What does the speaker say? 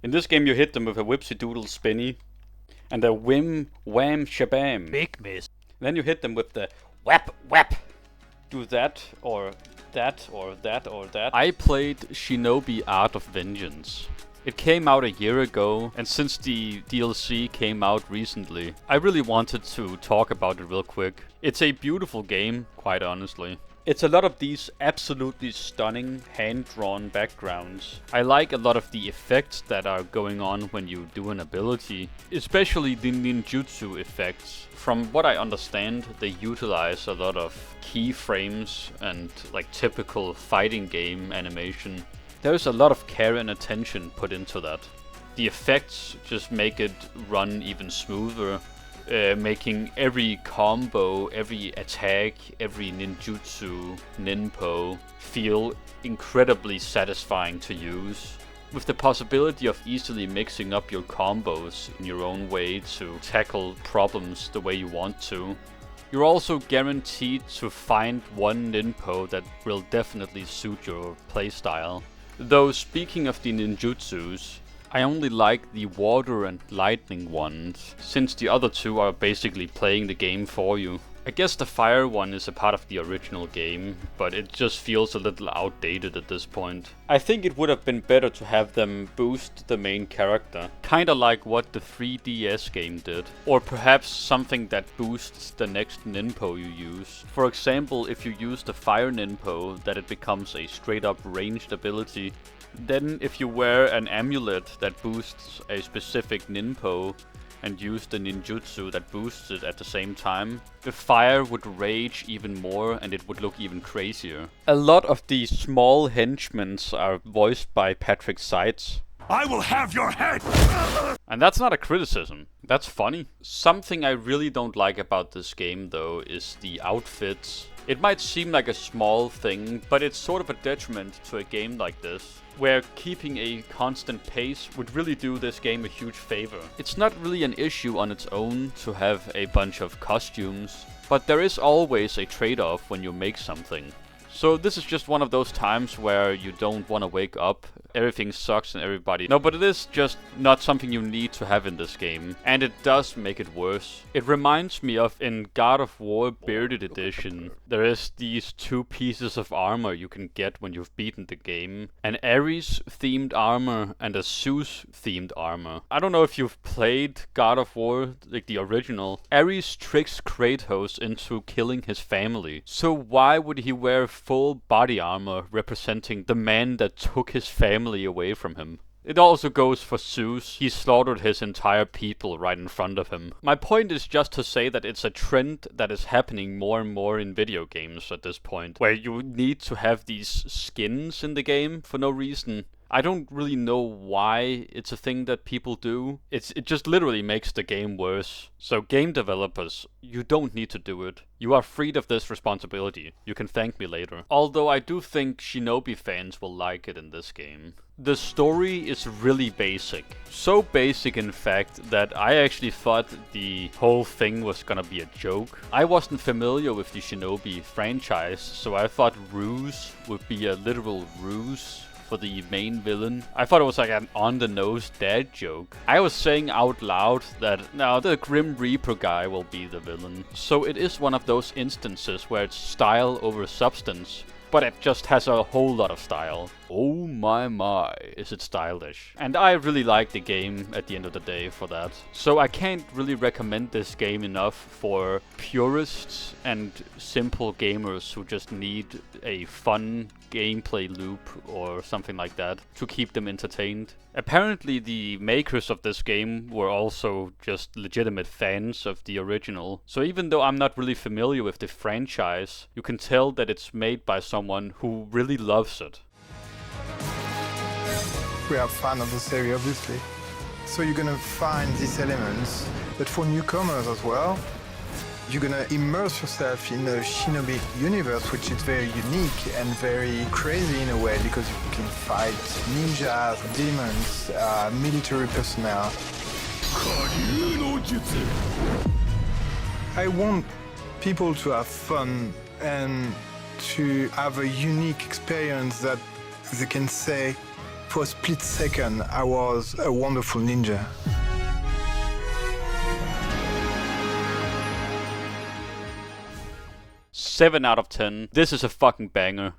In this game you hit them with a whipsy doodle spinny and a whim wham shabam. Big miss. Then you hit them with the whap whap. Do that or that or that or that. I played Shinobi Art of Vengeance. It came out a year ago, and since the DLC came out recently, I really wanted to talk about it real quick. It's a beautiful game, quite honestly. It's a lot of these absolutely stunning hand-drawn backgrounds. I like a lot of the effects that are going on when you do an ability, especially the ninjutsu effects. From what I understand, they utilize a lot of keyframes and like typical fighting game animation. There's a lot of care and attention put into that. The effects just make it run even smoother. Making every combo, every attack, every ninjutsu, ninpo feel incredibly satisfying to use. With the possibility of easily mixing up your combos in your own way to tackle problems the way you want to. You're also guaranteed to find one ninpo that will definitely suit your playstyle. Though speaking of the ninjutsus, I only like the water and lightning ones, since the other two are basically playing the game for you. I guess the fire one is a part of the original game, but it just feels a little outdated at this point. I think it would have been better to have them boost the main character, kinda like what the 3DS game did. Or perhaps something that boosts the next ninpo you use. For example, if you use the fire ninpo, that it becomes a straight up ranged ability. Then if you wear an amulet that boosts a specific ninpo, and use the ninjutsu that boosts it at the same time, the fire would rage even more and it would look even crazier. A lot of the small henchmen are voiced by Patrick Seitz. I will have your head! And that's not a criticism, that's funny. Something I really don't like about this game though is the outfits. It might seem like a small thing, but it's sort of a detriment to a game like this, where keeping a constant pace would really do this game a huge favor. It's not really an issue on its own to have a bunch of costumes, but there is always a trade-off when you make something. So this is just one of those times where you don't want to wake up, everything sucks and everybody... No, but it is just not something you need to have in this game, and it does make it worse. It reminds me of in God of War Bearded Edition, there is these two pieces of armor you can get when you've beaten the game. An Ares themed armor and a Zeus themed armor. I don't know if you've played God of War, like the original. Ares tricks Kratos into killing his family. So why would he wear full body armor representing the man that took his family away from him? It also goes for Zeus. He slaughtered his entire people right in front of him. My point is just to say that it's a trend that is happening more and more in video games at this point, where you need to have these skins in the game for no reason. I don't really know why it's a thing that people do. It just literally makes the game worse. So game developers, you don't need to do it. You are freed of this responsibility. You can thank me later. Although I do think Shinobi fans will like it in this game. The story is really basic. So basic in fact that I actually thought the whole thing was gonna be a joke. I wasn't familiar with the Shinobi franchise, so I thought ruse would be a literal ruse for the main villain. I thought it was like an on-the-nose dad joke. I was saying out loud that now the Grim Reaper guy will be the villain. So it is one of those instances where it's style over substance, but it just has a whole lot of style. Oh my, is it stylish. And I really like the game at the end of the day for that. So I can't really recommend this game enough for purists and simple gamers who just need a fun gameplay loop or something like that to keep them entertained. Apparently the makers of this game were also just legitimate fans of the original. So even though I'm not really familiar with the franchise, you can tell that it's made by someone who really loves it. We are fans of the series, obviously. So you're gonna find these elements, but for newcomers as well, you're gonna immerse yourself in the Shinobi universe, which is very unique and very crazy in a way, because you can fight ninjas, demons, military personnel. I want people to have fun and to have a unique experience that they can say, For a split second, I was a wonderful ninja. Seven out of 10. This is a fucking banger.